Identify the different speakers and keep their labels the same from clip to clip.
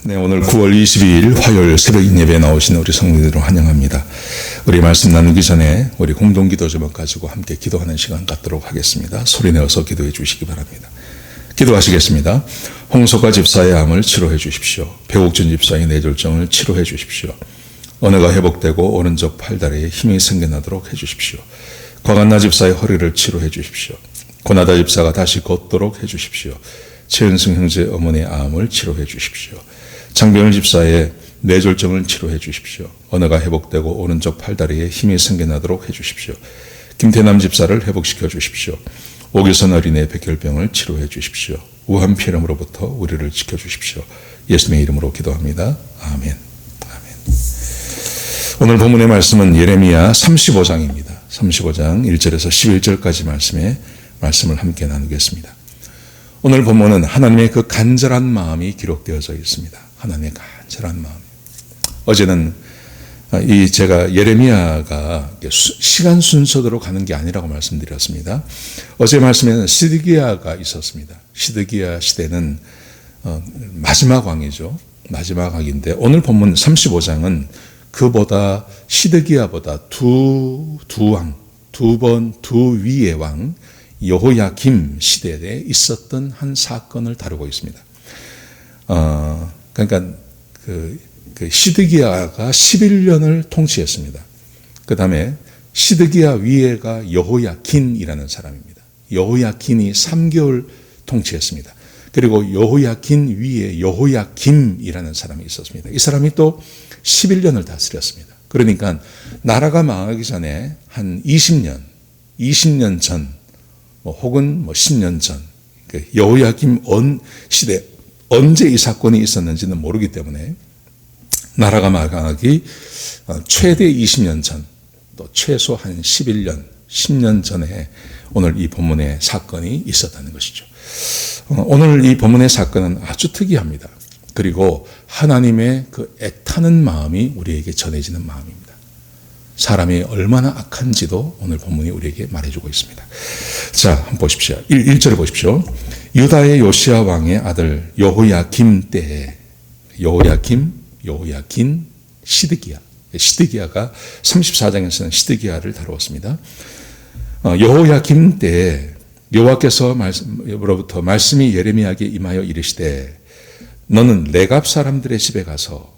Speaker 1: 네, 오늘 9월 22일 화요일 새벽 예배에 나오신 우리 성도들을 환영합니다. 우리 말씀 나누기 전에 우리 공동기도 제목 가지고 함께 기도하는 시간 갖도록 하겠습니다. 소리 내어서 기도해 주시기 바랍니다. 기도하시겠습니다. 홍석화 집사의 암을 치료해 주십시오. 배옥준 집사의 뇌졸중을 치료해 주십시오. 언어가 회복되고 오른쪽 팔다리에 힘이 생겨나도록 해 주십시오. 곽한나 집사의 허리를 치료해 주십시오. 고나다 집사가 다시 걷도록 해 주십시오. 최은승 형제 어머니의 암을 치료해 주십시오. 장병일 집사의 뇌졸중을 치료해 주십시오. 언어가 회복되고 오른쪽 팔다리에 힘이 생겨나도록 해 주십시오. 김태남 집사를 회복시켜 주십시오. 오규선 어린이의 백혈병을 치료해 주십시오. 우한 피렴으로부터 우리를 지켜 주십시오. 예수님의 이름으로 기도합니다. 아멘. 아멘. 오늘 본문의 말씀은 예레미야 35장입니다. 35장 1절에서 11절까지 말씀을 함께 나누겠습니다. 오늘 본문은 하나님의 그 간절한 마음이 기록되어져 있습니다. 하나님의 간절한 마음. 어제는 제가 예레미야가 시간 순서대로 가는 게 아니라고 말씀드렸습니다. 어제 말씀에는 시드기야가 있었습니다. 시드기야 시대는 마지막 왕이죠. 마지막 왕인데 오늘 본문 35장은 그보다 시드기야보다 두 위의 왕 여호야김 시대에 있었던 한 사건을 다루고 있습니다. 그러니까 그 시드기야가 11년을 통치했습니다. 그 다음에 시드기야 위에가 여호야긴이라는 사람입니다. 여호야긴이 3개월 통치했습니다. 그리고 여호야긴 위에 여호야김이라는 사람이 있었습니다. 이 사람이 또 11년을 다스렸습니다. 그러니까 나라가 망하기 전에 한 20년 전 혹은 10년 전 여호야김 시대 언제 이 사건이 있었는지는 모르기 때문에 나라가 망하기 최대 20년 전, 또 최소 한 11년, 10년 전에 오늘 이 본문의 사건이 있었다는 것이죠. 오늘 이 본문의 사건은 아주 특이합니다. 그리고 하나님의 그 애타는 마음이 우리에게 전해지는 마음입니다. 사람이 얼마나 악한지도 오늘 본문이 우리에게 말해주고 있습니다. 자, 한번 보십시오. 1절을 보십시오. 유다의 요시야 왕의 아들 여호야김 때에 여호야긴, 시드기야가 34장에서는 시드기야를 다루었습니다. 여호야김 때에 여호와께서로부터 말씀이 예레미야에게 임하여 이르시되 너는 레갑 사람들의 집에 가서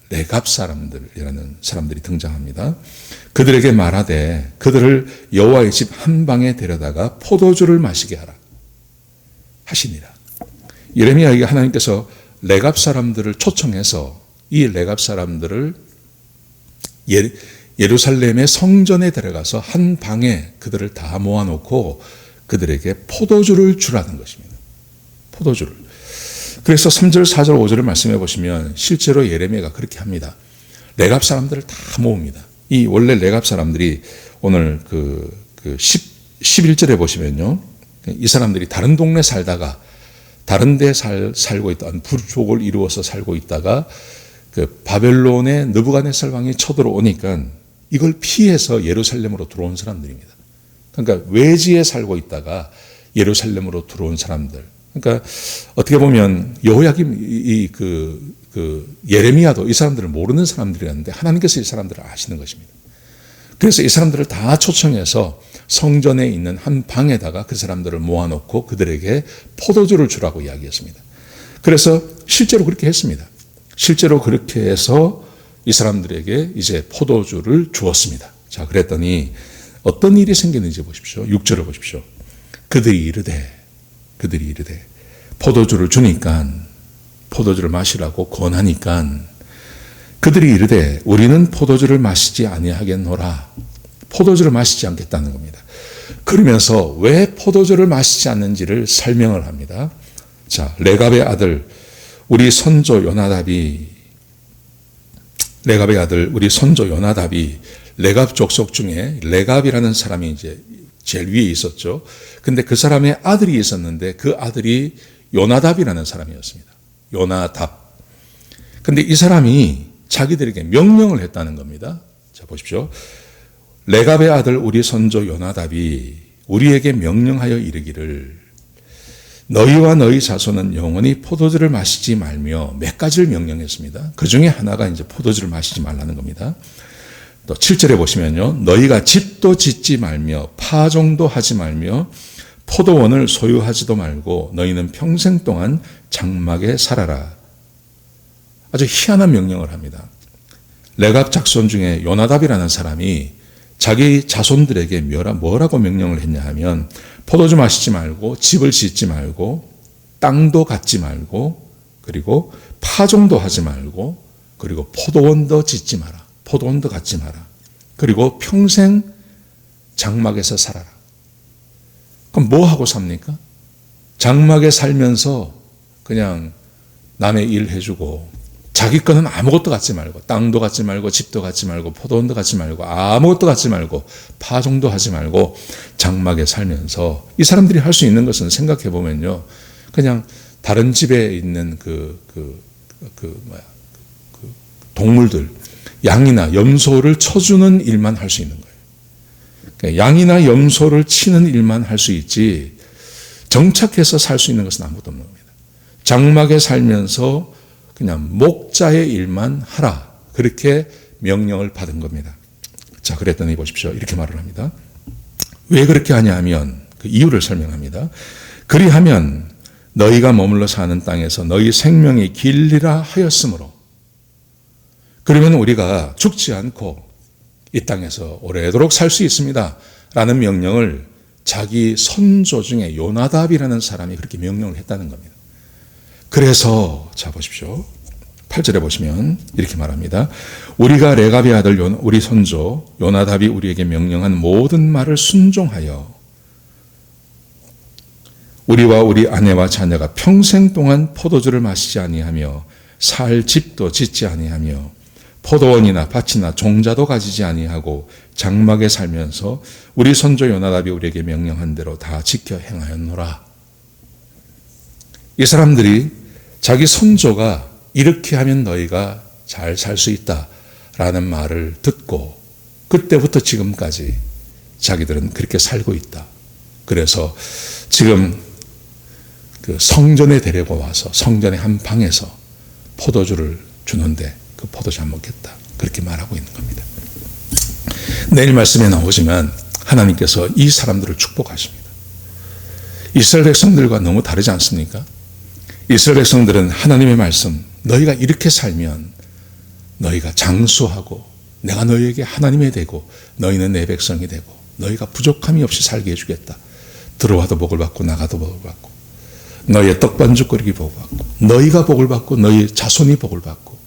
Speaker 1: 레갑 사람들이라는 사람들이 등장합니다. 그들에게 말하되 그들을 여호와의 집 한 방에 데려다가 포도주를 마시게 하라 하시니라. 예레미야에게 하나님께서 레갑 사람들을 초청해서 이 레갑 사람들을 예루살렘의 성전에 데려가서 한 방에 그들을 다 모아놓고 그들에게 포도주를 주라는 것입니다. 포도주를. 그래서 3절, 4절, 5절을 말씀해 보시면 실제로 예레미야가 그렇게 합니다. 레갑 사람들을 다 모읍니다. 이 원래 레갑 사람들이 오늘 11절에 보시면요. 이 사람들이 다른 동네 살다가 다른 데 살고 있다. 부족을 이루어서 살고 있다가 그 바벨론의 느부갓네살 왕이 쳐들어오니까 이걸 피해서 예루살렘으로 들어온 사람들입니다. 그러니까 외지에 살고 있다가 예루살렘으로 들어온 사람들. 그러니까 어떻게 보면 여호야김 예레미야도 이 사람들을 모르는 사람들이었는데 하나님께서 이 사람들을 아시는 것입니다. 그래서 이 사람들을 다 초청해서 성전에 있는 한 방에다가 그 사람들을 모아놓고 그들에게 포도주를 주라고 이야기했습니다. 그래서 실제로 그렇게 했습니다. 실제로 그렇게 해서 이 사람들에게 이제 포도주를 주었습니다. 자, 그랬더니 어떤 일이 생겼는지 보십시오. 6절을 보십시오. 그들이 이르되 포도주를 주니까 포도주를 마시라고 권하니까 그들이 이르되 우리는 포도주를 마시지 아니하겠노라. 포도주를 마시지 않겠다는 겁니다. 그러면서 왜 포도주를 마시지 않는지를 설명을 합니다. 자, 레갑의 아들 우리 선조 요나답이 레갑 족속 중에 레갑이라는 사람이 이제 제일 위에 있었죠. 근데 그 사람의 아들이 있었는데 그 아들이 요나답이라는 사람이었습니다. 요나답. 근데 이 사람이 자기들에게 명령을 했다는 겁니다. 자, 보십시오. 레갑의 아들 우리 선조 요나답이 우리에게 명령하여 이르기를 너희와 너희 자손은 영원히 포도주를 마시지 말며 몇 가지를 명령했습니다. 그 중에 하나가 이제 포도주를 마시지 말라는 겁니다. 또 7절에 보시면요. 너희가 집도 짓지 말며 파종도 하지 말며 포도원을 소유하지도 말고 너희는 평생 동안 장막에 살아라. 아주 희한한 명령을 합니다. 레갑 작손 중에 요나답이라는 사람이 자기 자손들에게 뭐라고 명령을 했냐 하면 포도주 마시지 말고 집을 짓지 말고 땅도 갖지 말고 그리고 파종도 하지 말고 그리고 포도원도 짓지 마라. 포도원도 갖지 마라. 그리고 평생 장막에서 살아라. 그럼 뭐 하고 삽니까? 장막에 살면서 그냥 남의 일 해주고 자기 거는 아무것도 갖지 말고 땅도 갖지 말고 집도 갖지 말고 포도원도 갖지 말고 아무것도 갖지 말고 파종도 하지 말고 장막에 살면서 이 사람들이 할 수 있는 것은 생각해 보면요. 그냥 다른 집에 있는 동물들 양이나 염소를 쳐주는 일만 할 수 있는 거예요. 그러니까 양이나 염소를 치는 일만 할 수 있지 정착해서 살 수 있는 것은 아무것도 없는 겁니다. 장막에 살면서 그냥 목자의 일만 하라. 그렇게 명령을 받은 겁니다. 자, 그랬더니 보십시오. 이렇게 말을 합니다. 왜 그렇게 하냐 하면 그 이유를 설명합니다. 그리하면 너희가 머물러 사는 땅에서 너희 생명이 길리라 하였으므로 그러면 우리가 죽지 않고 이 땅에서 오래도록 살 수 있습니다. 라는 명령을 자기 선조 중에 요나답이라는 사람이 그렇게 명령을 했다는 겁니다. 그래서 자 보십시오. 8절에 보시면 이렇게 말합니다. 우리가 레갑의 아들 우리 선조 요나답이 우리에게 명령한 모든 말을 순종하여 우리와 우리 아내와 자녀가 평생 동안 포도주를 마시지 아니하며 살 집도 짓지 아니하며 포도원이나 밭이나 종자도 가지지 아니하고 장막에 살면서 우리 선조 요나답이 우리에게 명령한 대로 다 지켜 행하였노라. 이 사람들이 자기 선조가 이렇게 하면 너희가 잘 살 수 있다라는 말을 듣고 그때부터 지금까지 자기들은 그렇게 살고 있다. 그래서 지금 그 성전에 데리고 와서 성전의 한 방에서 포도주를 주는데 그 포도주 안 먹겠다. 그렇게 말하고 있는 겁니다. 내일 말씀에 나오지만 하나님께서 이 사람들을 축복하십니다. 이스라엘 백성들과 너무 다르지 않습니까? 이스라엘 백성들은 하나님의 말씀, 너희가 이렇게 살면 너희가 장수하고 내가 너희에게 하나님이 되고 너희는 내 백성이 되고 너희가 부족함이 없이 살게 해주겠다. 들어와도 복을 받고 나가도 복을 받고 너희의 떡반죽거리기 복을 받고 너희가 복을 받고 너희 자손이 복을 받고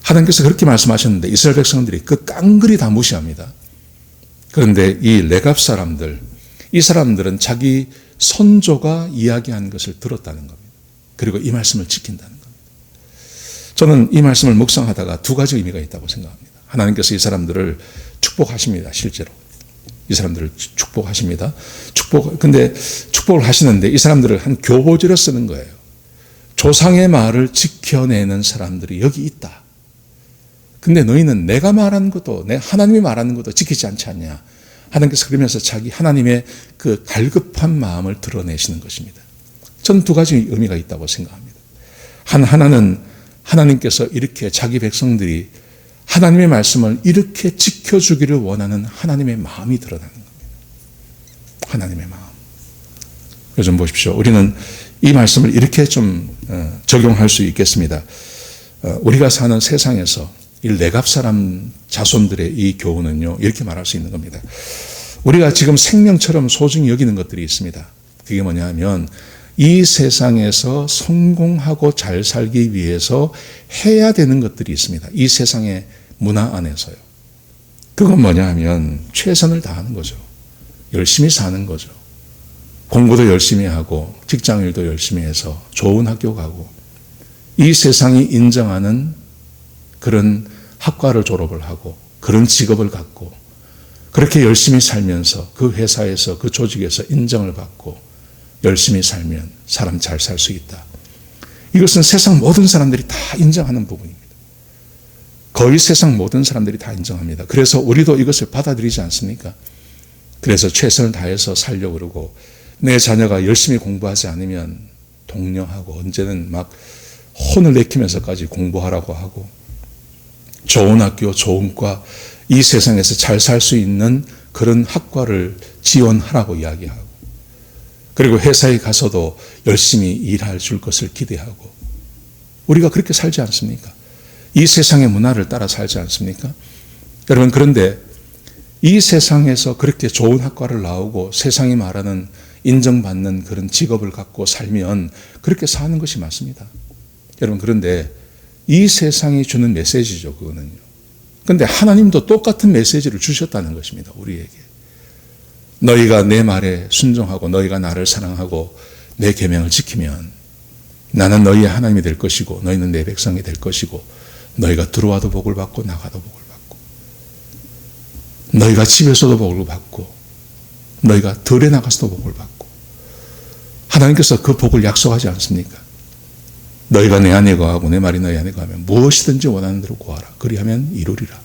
Speaker 1: 하나님께서 그렇게 말씀하셨는데 이스라엘 백성들이 그 깡그리 다 무시합니다. 그런데 이 레갑 사람들, 이 사람들은 자기 선조가 이야기한 것을 들었다는 겁니다. 그리고 이 말씀을 지킨다는 겁니다. 저는 이 말씀을 묵상하다가 두 가지 의미가 있다고 생각합니다. 하나님께서 이 사람들을 축복하십니다. 실제로. 이 사람들을 축복하십니다. 근데 축복을 하시는데 이 사람들을 한 교보지로 쓰는 거예요. 조상의 말을 지켜내는 사람들이 여기 있다. 근데 너희는 내가 말하는 것도, 내 하나님이 말하는 것도 지키지 않지 않냐. 하나님께서 그러면서 자기 하나님의 그 갈급한 마음을 드러내시는 것입니다. 저는 두 가지 의미가 있다고 생각합니다. 하나는 하나님께서 이렇게 자기 백성들이 하나님의 말씀을 이렇게 지켜주기를 원하는 하나님의 마음이 드러나는 겁니다. 하나님의 마음. 요즘 보십시오. 우리는 이 말씀을 이렇게 좀 적용할 수 있겠습니다. 우리가 사는 세상에서 이 레갑 사람 자손들의 이 교훈은요, 이렇게 말할 수 있는 겁니다. 우리가 지금 생명처럼 소중히 여기는 것들이 있습니다. 그게 뭐냐 하면 이 세상에서 성공하고 잘 살기 위해서 해야 되는 것들이 있습니다. 이 세상의 문화 안에서요. 그건 뭐냐 하면 최선을 다하는 거죠. 열심히 사는 거죠. 공부도 열심히 하고 직장일도 열심히 해서 좋은 학교 가고 이 세상이 인정하는 그런 학과를 졸업을 하고 그런 직업을 갖고 그렇게 열심히 살면서 그 회사에서 그 조직에서 인정을 받고 열심히 살면 사람 잘 살 수 있다. 이것은 세상 모든 사람들이 다 인정하는 부분입니다. 거의 세상 모든 사람들이 다 인정합니다. 그래서 우리도 이것을 받아들이지 않습니까? 그래서 최선을 다해서 살려고 그러고 내 자녀가 열심히 공부하지 않으면 독려하고 언제는 막 혼을 내키면서까지 공부하라고 하고 좋은 학교, 좋은 과, 이 세상에서 잘 살 수 있는 그런 학과를 지원하라고 이야기하고 그리고 회사에 가서도 열심히 일할 줄 것을 기대하고 우리가 그렇게 살지 않습니까? 이 세상의 문화를 따라 살지 않습니까? 여러분 그런데 이 세상에서 그렇게 좋은 학과를 나오고 세상이 말하는 인정받는 그런 직업을 갖고 살면 그렇게 사는 것이 맞습니다. 여러분 그런데 이 세상이 주는 메시지죠. 그거는요. 그런데 하나님도 똑같은 메시지를 주셨다는 것입니다. 우리에게. 너희가 내 말에 순종하고 너희가 나를 사랑하고 내 계명을 지키면 나는 너희의 하나님이 될 것이고 너희는 내 백성이 될 것이고 너희가 들어와도 복을 받고 나가도 복을 받고 너희가 집에서도 복을 받고 너희가 들에 나가서도 복을 받고 하나님께서 그 복을 약속하지 않습니까? 너희가 내 안에 거하고 내 말이 너희 안에 거하면 무엇이든지 원하는 대로 구하라. 그리하면 이루리라.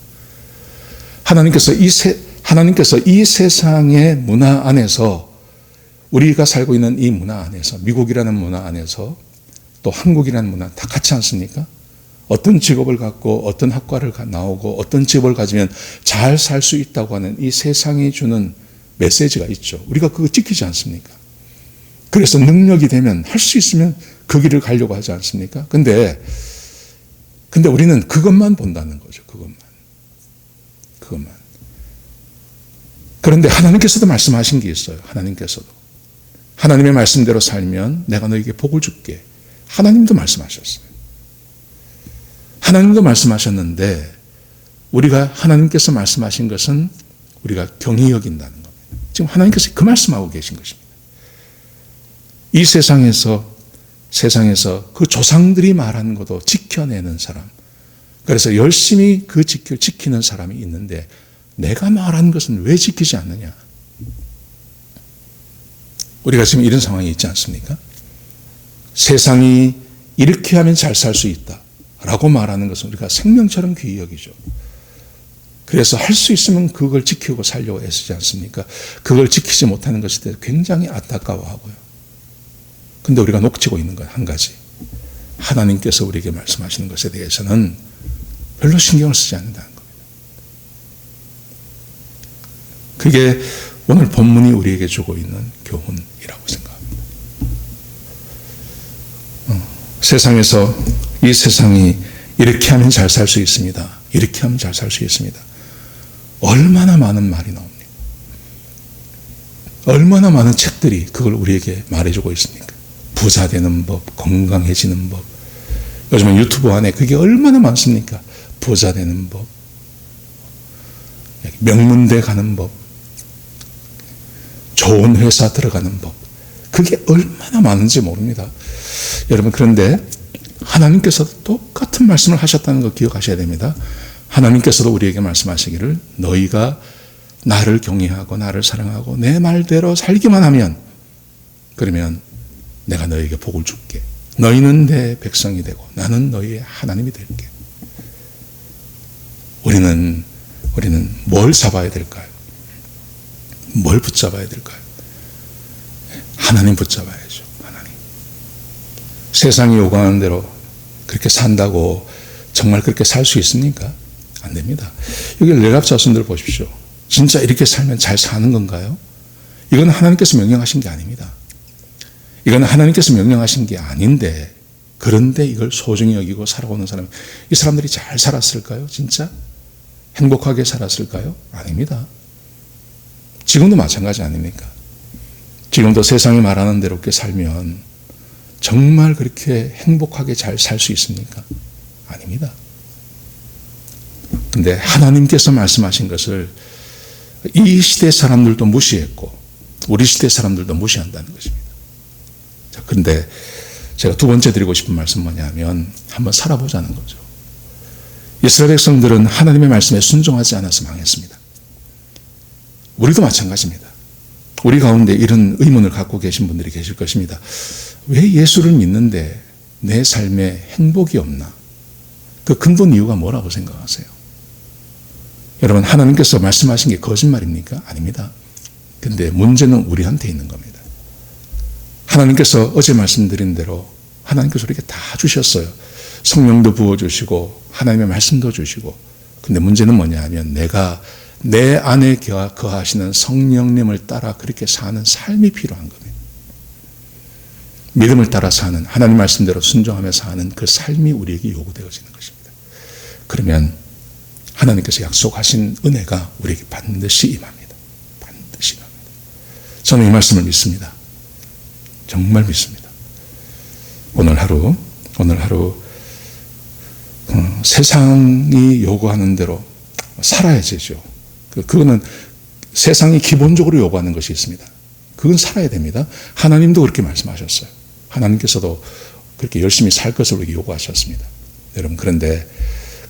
Speaker 1: 하나님께서 이 세상의 문화 안에서 우리가 살고 있는 이 문화 안에서 미국이라는 문화 안에서 또 한국이라는 문화 다 같지 않습니까? 어떤 직업을 갖고 어떤 학과를 나오고 어떤 직업을 가지면 잘 살 수 있다고 하는 이 세상이 주는 메시지가 있죠. 우리가 그거 지키지 않습니까? 그래서 능력이 되면 할 수 있으면 그 길을 가려고 하지 않습니까? 근데 우리는 그것만 본다는 거죠. 그것만. 그런데 하나님께서도 말씀하신 게 있어요. 하나님께서도. 하나님의 말씀대로 살면 내가 너에게 복을 줄게. 하나님도 말씀하셨어요. 하나님도 말씀하셨는데 우리가 하나님께서 말씀하신 것은 우리가 경히 여긴다는 겁니다. 지금 하나님께서 그 말씀하고 계신 것입니다. 이 세상에서 그 조상들이 말한 것도 지켜내는 사람, 그래서 열심히 그 지키는 사람이 있는데 내가 말한 것은 왜 지키지 않느냐? 우리가 지금 이런 상황이 있지 않습니까? 세상이 이렇게 하면 잘 살 수 있다 라고 말하는 것은 우리가 생명처럼 귀히 여기죠. 그래서 할 수 있으면 그걸 지키고 살려고 애쓰지 않습니까? 그걸 지키지 못하는 것에 대해서 굉장히 안타까워하고요. 근데 우리가 놓치고 있는 건 한 가지. 하나님께서 우리에게 말씀하시는 것에 대해서는 별로 신경을 쓰지 않는다는 겁니다. 그게 오늘 본문이 우리에게 주고 있는 교훈이라고 생각합니다. 이 세상이 이렇게 하면 잘 살 수 있습니다. 이렇게 하면 잘 살 수 있습니다. 얼마나 많은 말이 나옵니까? 얼마나 많은 책들이 그걸 우리에게 말해주고 있습니까? 부자 되는 법, 건강해지는 법. 요즘은 유튜브 안에 그게 얼마나 많습니까? 부자 되는 법, 명문대 가는 법, 좋은 회사 들어가는 법. 그게 얼마나 많은지 모릅니다. 여러분 그런데 하나님께서도 똑같은 말씀을 하셨다는 거 기억하셔야 됩니다. 하나님께서도 우리에게 말씀하시기를 너희가 나를 경외하고 나를 사랑하고 내 말대로 살기만 하면 그러면 내가 너희에게 복을 줄게. 너희는 내 백성이 되고 나는 너희의 하나님이 될게. 우리는 뭘 잡아야 될까요? 뭘 붙잡아야 될까요? 하나님 붙잡아야죠. 하나님. 세상이 요구하는 대로 그렇게 산다고 정말 그렇게 살 수 있습니까? 안 됩니다. 여기 레갑 자손들 보십시오. 진짜 이렇게 살면 잘 사는 건가요? 이건 하나님께서 명령하신 게 아닙니다. 이건 하나님께서 명령하신 게 아닌데 그런데 이걸 소중히 여기고 살아오는 사람, 이 사람들이 잘 살았을까요? 진짜? 행복하게 살았을까요? 아닙니다. 지금도 마찬가지 아닙니까? 지금도 세상이 말하는 대로 그렇게 살면 정말 그렇게 행복하게 잘 살 수 있습니까? 아닙니다. 근데 하나님께서 말씀하신 것을 이 시대 사람들도 무시했고 우리 시대 사람들도 무시한다는 것입니다. 자, 그런데 제가 두 번째 드리고 싶은 말씀 뭐냐면 한번 살아보자는 거죠. 이스라엘 백성들은 하나님의 말씀에 순종하지 않아서 망했습니다. 우리도 마찬가지입니다. 우리 가운데 이런 의문을 갖고 계신 분들이 계실 것입니다. 왜 예수를 믿는데 내 삶에 행복이 없나? 그 근본 이유가 뭐라고 생각하세요? 여러분, 하나님께서 말씀하신 게 거짓말입니까? 아닙니다. 근데 문제는 우리한테 있는 겁니다. 하나님께서 어제 말씀드린 대로 하나님께서 우리에게 다 주셨어요. 성령도 부어주시고 하나님의 말씀도 주시고. 근데 문제는 뭐냐 하면 내가 내 안에 거하시는 성령님을 따라 그렇게 사는 삶이 필요한 겁니다. 믿음을 따라 사는, 하나님 말씀대로 순종하며 사는 그 삶이 우리에게 요구되어지는 것입니다. 그러면 하나님께서 약속하신 은혜가 우리에게 반드시 임합니다. 반드시 임합니다. 저는 이 말씀을 믿습니다. 정말 믿습니다. 오늘 하루 세상이 요구하는 대로 살아야 되죠. 그거는 세상이 기본적으로 요구하는 것이 있습니다. 그건 살아야 됩니다. 하나님도 그렇게 말씀하셨어요. 하나님께서도 그렇게 열심히 살 것을 우리에게 요구하셨습니다. 여러분,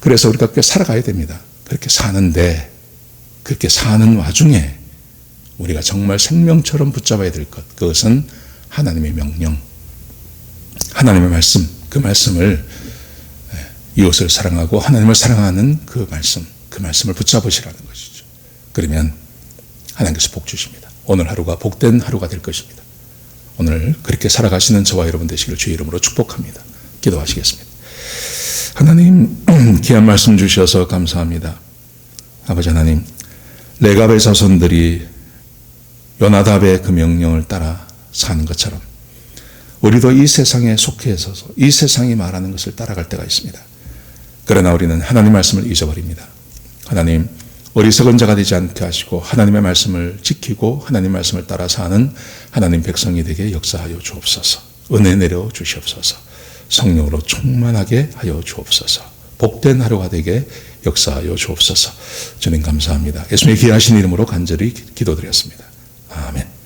Speaker 1: 그래서 우리가 그렇게 살아가야 됩니다. 그렇게 사는데, 그렇게 사는 와중에 우리가 정말 생명처럼 붙잡아야 될 것, 그것은 하나님의 명령, 하나님의 말씀, 그 말씀을, 이웃을 사랑하고 하나님을 사랑하는 그 말씀을 붙잡으시라는 것이죠. 그러면 하나님께서 복 주십니다. 오늘 하루가 복된 하루가 될 것입니다. 오늘 그렇게 살아가시는 저와 여러분 되시기를 주의 이름으로 축복합니다. 기도하시겠습니다. 하나님, 귀한 말씀 주셔서 감사합니다. 아버지 하나님, 레갑의 자손들이 요나답의 그 명령을 따라 사는 것처럼 우리도 이 세상에 속해 있어서 이 세상이 말하는 것을 따라갈 때가 있습니다. 그러나 우리는 하나님 말씀을 잊어버립니다. 하나님, 어리석은 자가 되지 않게 하시고 하나님의 말씀을 지키고 하나님 말씀을 따라 사는 하나님 백성이 되게 역사하여 주옵소서. 은혜 내려 주시옵소서. 성령으로 충만하게 하여 주옵소서. 복된 하루가 되게 역사하여 주옵소서. 주님 감사합니다. 예수님의 귀하신 이름으로 간절히 기도드렸습니다. 아멘.